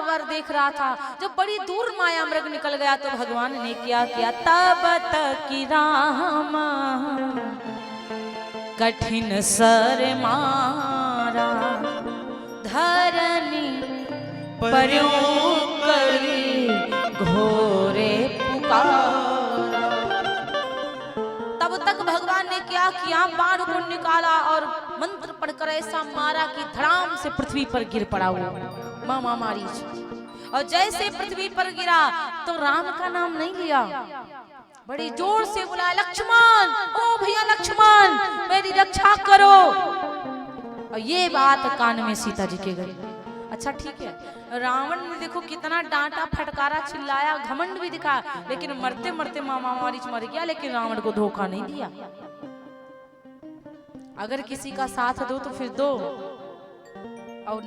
बार देख रहा था। जब बड़ी दूर माया मृग निकल गया तो भगवान ने क्या किया, तब तक राम कठिन सर मारा, धरनी पर्यो करी घोरे पुकारा। तब तक भगवान ने क्या किया, बाण को निकाला और मंत्र पढ़कर ऐसा मारा कि धड़ाम से पृथ्वी पर गिर पड़ा वो मामा मारीच। और जैसे पृथ्वी पर गिरा तो राम का नाम नहीं लिया, बड़ी जोर से बुलाया, लक्ष्मण, ओ भैया लक्ष्मण, मेरी रक्षा करो। और ये बात कान में सीता जी के गई। अच्छा ठीक है, रावण ने देखो कितना डांटा, फटकारा, चिल्लाया, घमंड भी दिखा, लेकिन मरते मरते मामा मारीच मर गया, लेकिन रावण को धोखा नहीं दिया। अगर किसी का साथ दो तो फिर दो, और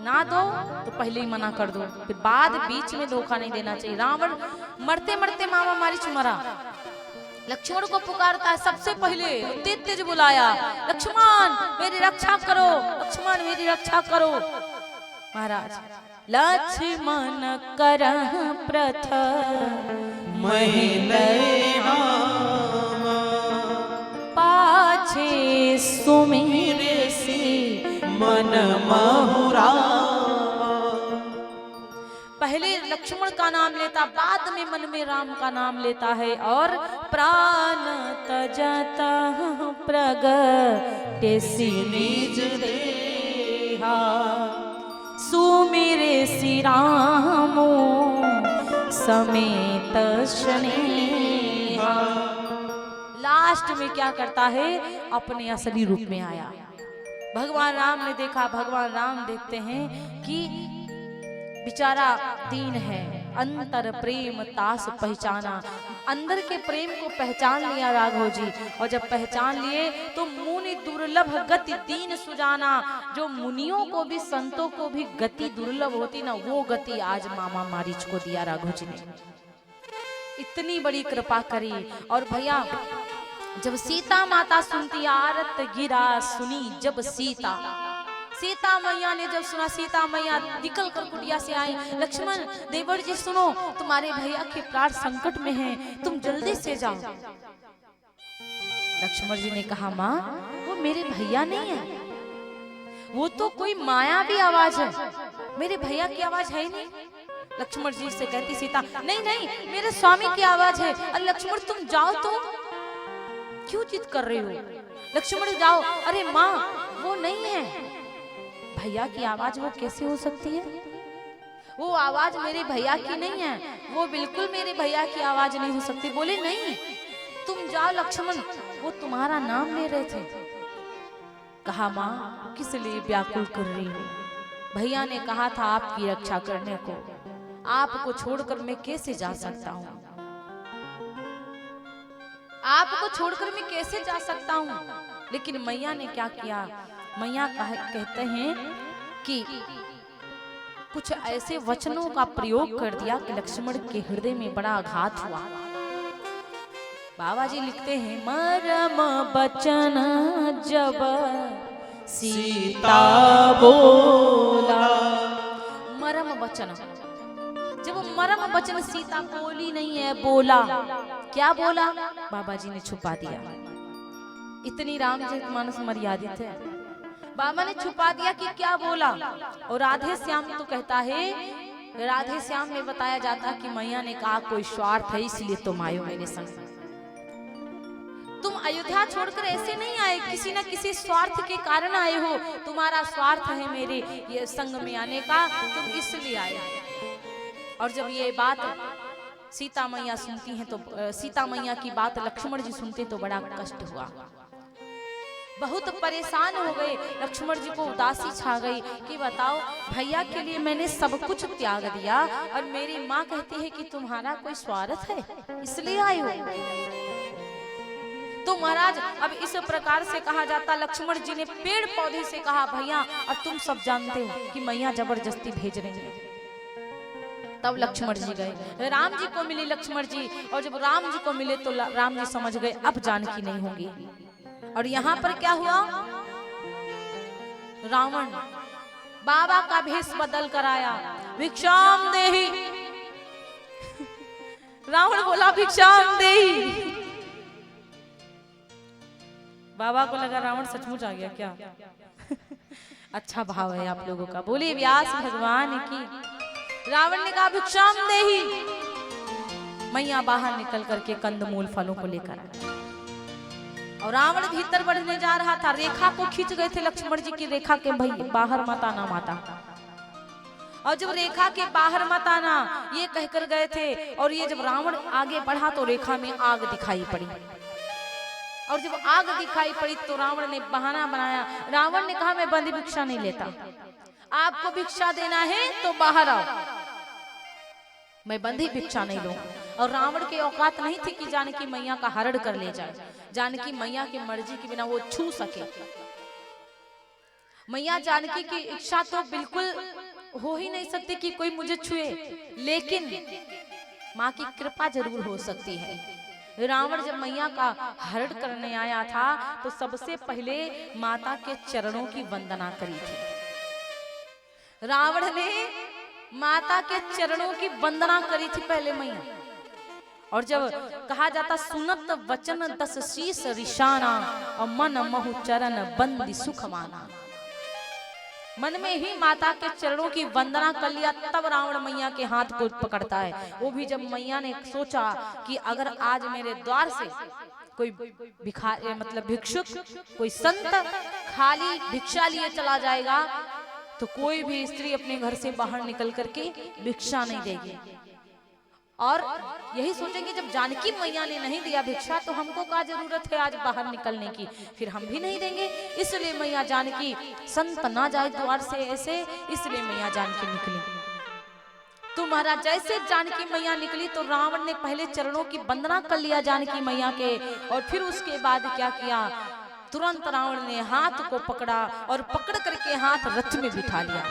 ना दो तो पहले ही मना कर दो, फिर बाद बीच में धोखा नहीं देना चाहिए। रावण मरते मरते मामा मारीच मरा, लक्ष्मण को पुकारता है सबसे पहले, तेज तेज बुलाया, लक्ष्मण मेरी रक्षा करो, लक्ष्मण मेरी रक्षा करो। महाराज, लक्ष्मण करह प्रथम पाछे सुमिरे सी मन महुरा। पहले लक्ष्मण का नाम लेता, बाद में मन में राम का नाम लेता है। और प्राण तजता प्रगटेसी निज देहा, सुमिरे सी रामो समेत स्नेहा। लास्ट में क्या करता है, अपने असली रूप में आया। भगवान राम ने देखा, भगवान राम देखते हैं कि बेचारा दीन है, अंतर प्रेम तास पहचाना, अंदर के प्रेम को पहचान लिया राघव जी। और जब पहचान लिए तो मुनि दुर्लभ गति दीन सुजाना, जो मुनियों को भी संतों को भी गति दुर्लभ होती ना, वो गति आज मामा मारीच को दिया राघव जी ने। इतनी बड़ी कृपा करी। और भैया जब सीता माता सुनती, आरत गिरा सुनी जब सीता मैया ने जब सुना, सीता मैया निकल कर कुटिया से आई, लक्ष्मण देवर जी सुनो, तुम्हारे भैया के प्राण संकट में हैं, तुम जल्दी से जाओ। लक्ष्मण जी ने कहा, माँ वो मेरे भैया नहीं है, वो तो कोई मायावी आवाज है, मेरे भैया की आवाज है ही नहीं। लक्ष्मण जी से कहती सीता, नहीं नहीं मेरे स्वामी की आवाज है। अरे लक्ष्मण तुम जाओ तो, क्यों जिद कर रही हो, लक्ष्मण जाओ। अरे माँ वो नहीं है, भैया की आवाज वो कैसे हो सकती है, वो आवाज मेरे भैया की नहीं है, वो बिल्कुल मेरे भैया की आवाज नहीं हो सकती। बोले नहीं तुम जाओ लक्ष्मण, वो तुम्हारा नाम ले रहे थे। कहा, माँ किस लिए व्याकुल कर रही हो, भैया ने कहा था आपकी रक्षा करने को, आपको छोड़कर मैं कैसे जा सकता हूँ, आपको छोड़कर मैं कैसे जा सकता हूँ। लेकिन मैया ने क्या किया, मैया कहते हैं कि कुछ ऐसे वचनों का प्रयोग कर दिया कि लक्ष्मण के हृदय में बड़ा आघात हुआ। बाबा जी लिखते हैं, मरम बचन जब सीता बोला। मरम वचन, जब मरम वचन सीता बोली नहीं है, बोला क्या बोला, बाबा जी ने छुपा दिया। इतनी रामचरितमानस मर्यादित है, बाबा ने छुपा दिया कि क्या बोला। और राधे श्याम तो कहता है, राधे श्याम में बताया जाता कि मैया ने कहा कोई स्वार्थ है इसलिए तुम आयो मेरे संग, तुम अयोध्या छोड़कर ऐसे नहीं आए, किसी न किसी स्वार्थ के कारण आए हो, तुम्हारा स्वार्थ है मेरे ये संग में आने का, तुम इसलिए आए। और जब ये बात सीता मैया सुनती हैं तो सीता मैया की बात लक्ष्मण जी सुनते तो बड़ा कष्ट हुआ, बहुत परेशान हो गए। लक्ष्मण जी को उदासी छा गई कि बताओ भैया के लिए मैंने सब कुछ त्याग दिया और मेरी माँ कहती है कि तुम्हारा कोई स्वार्थ है इसलिए आए हो। तो महाराज अब इस प्रकार से कहा जाता, लक्ष्मण जी ने पेड़ पौधे से कहा भैया, और तुम सब जानते हो कि मैया जबरदस्ती भेज रही है। तब लक्ष्मण जी गए, राम जी को मिले लक्ष्मण जी, और जब राम जी को मिले तो राम जी समझ गए अब जानकी नहीं होंगी। और यहाँ पर क्या हुआ, रावण बाबा का भेष बदल कर आया। भिक्षाम देहि। रावण बोला भिक्षाम देहि। बाबा को लगा रावण सचमुच आ गया क्या। अच्छा भाव है आप लोगों का। बोले व्यास भगवान की। रावण ने कहा भिक्षाम देहि। मैया बाहर निकल करके कंदमूल फलों को लेकर आया और रावण भीतर बढ़ने जा रहा था। रेखा को खींच गए थे लक्ष्मण जी की, रेखा के भाई बाहर मत आना माता। और जब रेखा के बाहर मत आना ये कहकर गए थे और ये जब रावण आगे बढ़ा तो रेखा में आग दिखाई पड़ी। और जब आग दिखाई पड़ी तो रावण ने बहाना बनाया। रावण ने कहा मैं बंदी भिक्षा नहीं लेता, आपको भिक्षा देना है तो बाहर आओ, मैं बंदी भिक्षा नहीं लूंगा। और रावण के औकात नहीं थी कि जानकी मैया का हरण कर ले जाए। जानकी मैया की मर्जी के बिना वो छू सके। मैया जानकी की इच्छा तो बिल्कुल हो ही नहीं सकती कि कोई मुझे छुए, लेकिन माँ की कृपा जरूर हो सकती है। रावण जब मैया का हरण करने आया था तो सबसे पहले माता के चरणों की वंदना करी थी। रावण ने माता के चरणों की वंदना करी थी पहले मैया। और जब कहा जाता सुनत वचन दस शीस रिशाना और मन महु चरण बंदी सुख माना। मन में ही माता के चरणों की वंदना कर लिया, तब रावण मैया के हाथ को पकड़ता है। वो भी जब मैया ने सोचा कि अगर आज मेरे द्वार से कोई भिक्षुक, कोई संत खाली भिक्षा लिए चला जाएगा तो कोई भी स्त्री अपने घर से बाहर निकल करके भिक्षा नहीं देगी। और यही सोचेंगे जब जानकी मैया ने नहीं दिया भिक्षा तो हमको क्या जरूरत है आज बाहर निकलने की, फिर हम भी नहीं देंगे। इसलिए मैया जानकी संत ना जाए द्वार से ऐसे, इसलिए मैया जानकी निकली। तो महाराज जैसे जानकी मैया निकली तो रावण ने पहले चरणों की वंदना कर लिया जानकी मैया के, और फिर उसके बाद क्या किया, तुरंत रावण ने हाथ को पकड़ा और पकड़ करके हाथ रथ में बिठा लिया।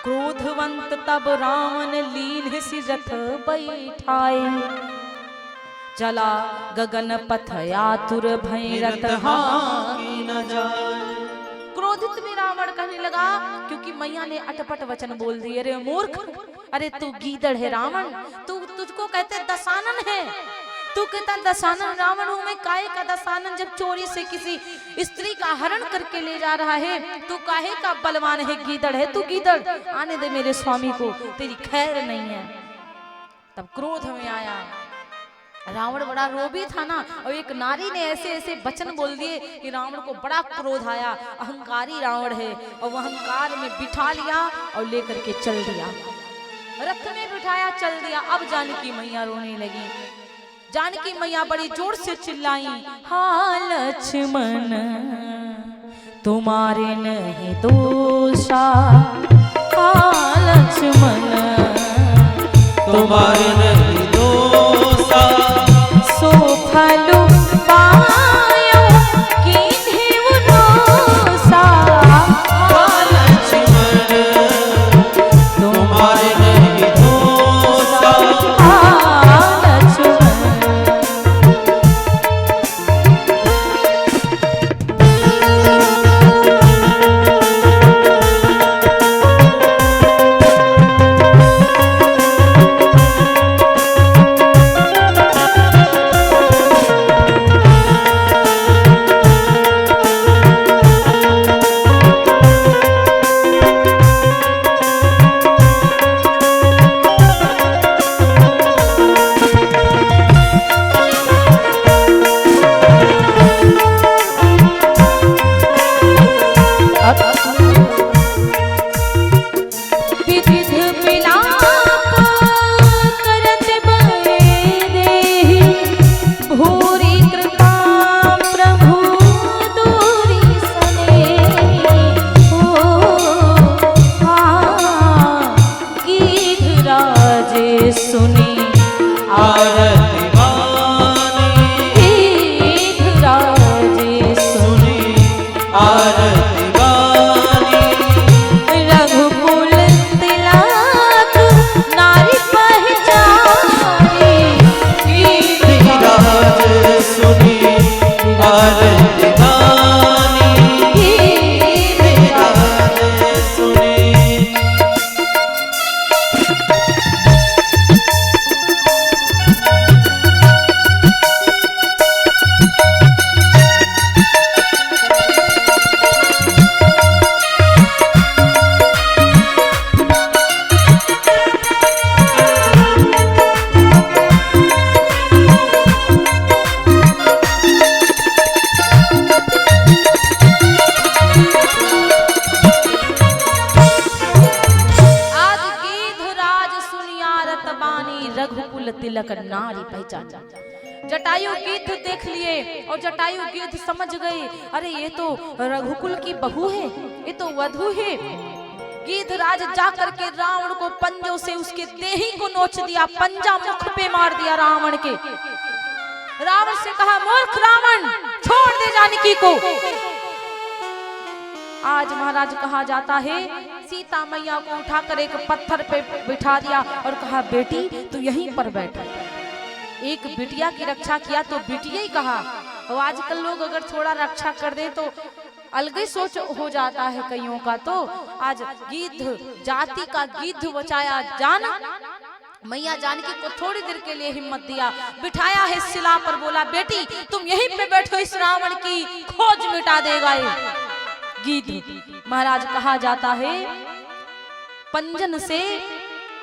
क्रोधवंत तब रावण लीन सी रथ बैठाए, चला गगन पथ आतुर भय रथ हाकी न जाए। क्रोधित भी रावण कहने लगा, क्योंकि मैया ने अटपट वचन बोल दिए। अरे मूर्ख, अरे तू गीदड़ है रावण, तुझको कहते दशानन है, तू कहता दशानन रावण हूं मैं, काहे का दशानन। जब चोरी से किसी स्त्री का हरण करके ले जा रहा है तू काहे का बलवान है, गीदड़ है तू गीदड़, आने दे मेरे स्वामी को, तेरी खैर नहीं है। तब क्रोध में आया रावण, बड़ा रोबी था ना, और एक नारी ने ऐसे ऐसे वचन बोल दिए कि रावण को बड़ा क्रोध आया। अहंकारी रावण है, और वह अहंकार में बिठा लिया और लेकर के चल दिया, रथ में बिठाया चल दिया। अब जानकी मैया रोने लगी। जानकी मैया बड़ी जोर से चिल्लाई, हाँ लक्ष्मण तुम्हारे नहीं दोषा, हाँ लक्ष्मण तुम्हारे नहीं दोषा, सो फल पायो कीन्हे उरोसा, हाँ लक्ष्मण तुम्हारे नहीं दोषा, सुनी रघुकुल तिलक नारी पहचान। जटायु गिद्ध देख लिए और जटायु गिद्ध समझ गए, अरे ये तो रघुकुल की बहू है, ये तो वधू है। गिद्धराज जाकर के रावण को पंजों से उसके देही को नोच दिया, पंजा मुख पे मार दिया रावण के। रावण से कहा, मूर्ख रावण, छोड़ दे जानकी को। आज महाराज कहा जाता है, सीता मैया को उठाकर एक पत्थर पे बिठा दिया और कहा, बेटी तू यहीं पर बैठ। एक बिटिया की रक्षा किया तो बिटिया ही कहा। और आजकल लोग अगर थोड़ा रक्षा कर दे तो अलग ही सोच हो जाता है कईयों का। तो आज गिद्ध जाति का गिद्ध बचाया जान मैया जानकी को थोड़ी देर के लिए हिम्मत दिया, बिठाया है शिला पर, बोला बेटी तुम यहीं पे बैठो, इस रावण की खोज मिटा देगा ये गिद्ध। महाराज कहा जाता है, पंजन से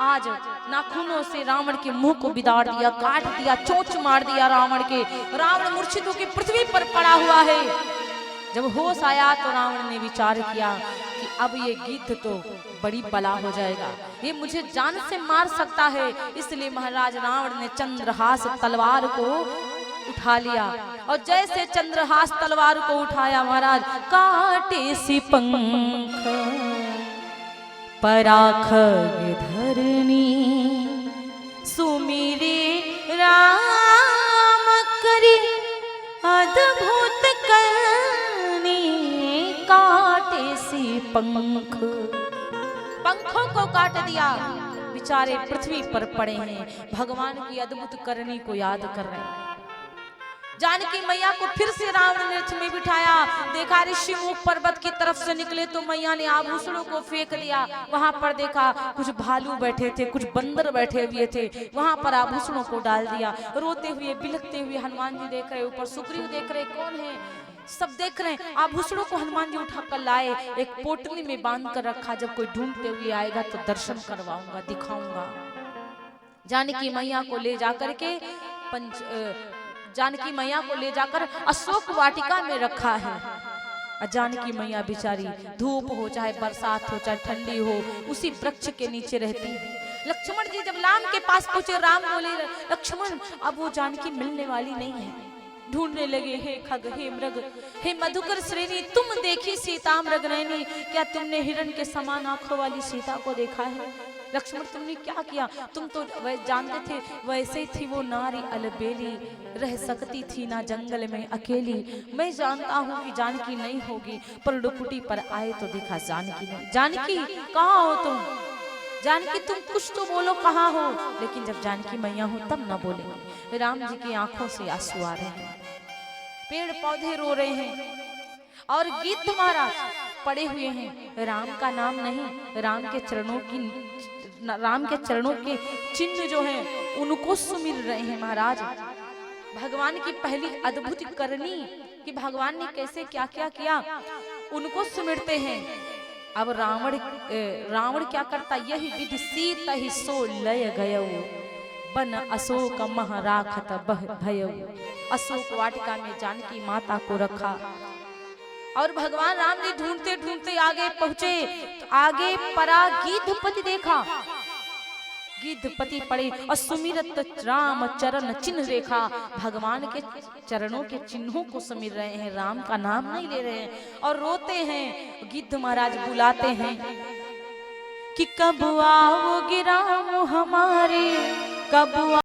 आज नाखूनों से रावण के मुंह को बिदाड़ दिया, काट दिया, चोंच मार दिया रावण के। रावण मूर्छित होकर पृथ्वी पर पड़ा हुआ है। जब होश आया तो रावण ने विचार किया कि अब ये गिद्ध तो बड़ी बला हो जाएगा, ये मुझे जान से मार सकता है। इसलिए महाराज रावण ने चंद्रहास तलवार को उठा लिया और जैसे चंद्रहास तलवार को उठाया, महाराज काटे सी पंख पराख धरनी, सुमिरे राम करी अद्भुत करनी, काटे सी पंख, पंखों को काट दिया। बेचारे पृथ्वी पर पड़े हैं, भगवान की अद्भुत करनी को याद कर रहे हैं। जानकी मैया को फिर से रावण ने रथ में बिठाया, देखा ऋषिमुख पर्वत की तरफ से निकले तो मैया ने आभूषणों को फेंक दिया। वहां पर देखा कुछ भालू बैठे थे, कुछ बंदर बैठे हुए थे, वहां पर आभूषणों को डाल दिया। रोते हुए बिलखते हुए हनुमान जी देख रहे, ऊपर सुग्रीव देख रहे, कौन है, सब देख रहे हैं। आभूषणों को हनुमान जी उठाकर लाए, एक पोटली में बांध कर रखा, जब कोई ढूंढते हुए आएगा तो दर्शन करवाऊंगा, दिखाऊंगा। जानकी मैया को ले जाकर के जानकी मैया को ले जाकर अशोक वाटिका में रखा है। जानकी मैया बेचारी धूप हो चाहे बरसात हो चाहे ठंडी हो, उसी वृक्ष के नीचे रहती है। लक्ष्मण जी जब राम के पास पहुंचे, राम बोले, लक्ष्मण अब वो जानकी मिलने वाली नहीं है। ढूंढने लगे, हे खग, हे मृग, हे मधुकर श्रेणी, तुम देखी सीता मृग नैनी, क्या तुमने हिरण के समान आंखों वाली सीता को देखा है? लक्ष्मण तुमने क्या किया? तुम तो जानते थे वैसे ही थी वो नारी अलबेली, रह सकती थी ना जंगल में अकेली। मैं जानता हूँ कि जानकी नहीं होगी, पर डुकुटी पर आए तो देखा जानकी नहीं। जानकी कहाँ हो तुम? जानकी तुम कुछ तो बोलो, कहाँ हो? लेकिन जब जानकी मैया हो तब ना बोलेंगे। राम जी की आंखों से आंसू आ रहे हैं, पेड़ पौधे रो रहे हैं और गिद्ध महाराज पड़े हुए हैं। राम का नाम नहीं, राम के चरणों के चिन्ह जो हैं उनको सुमिर रहे हैं। महाराज भगवान की पहली अद्भुत करनी कि भगवान ने कैसे क्या क्या किया उनको सुमिरते हैं। अब रावण क्या करता, यही विधि सीत ही सो लय गयो, बन अशोक महराखत भयो। अशोक वाटिका में जानकी माता को रखा और भगवान राम ने ढूंढते ढूंढते आगे पहुंचे। तो आगे परा गिद्धपति देखा, गिद्धपति पड़े और सुमिरत राम चरण चिन्ह देखा। भगवान के चरणों के चिन्हों को सुमिर रहे हैं, राम का नाम नहीं ले रहे हैं और रोते हैं। गिद्ध महाराज बुलाते हैं कि कब आओगे राम हमारे, कब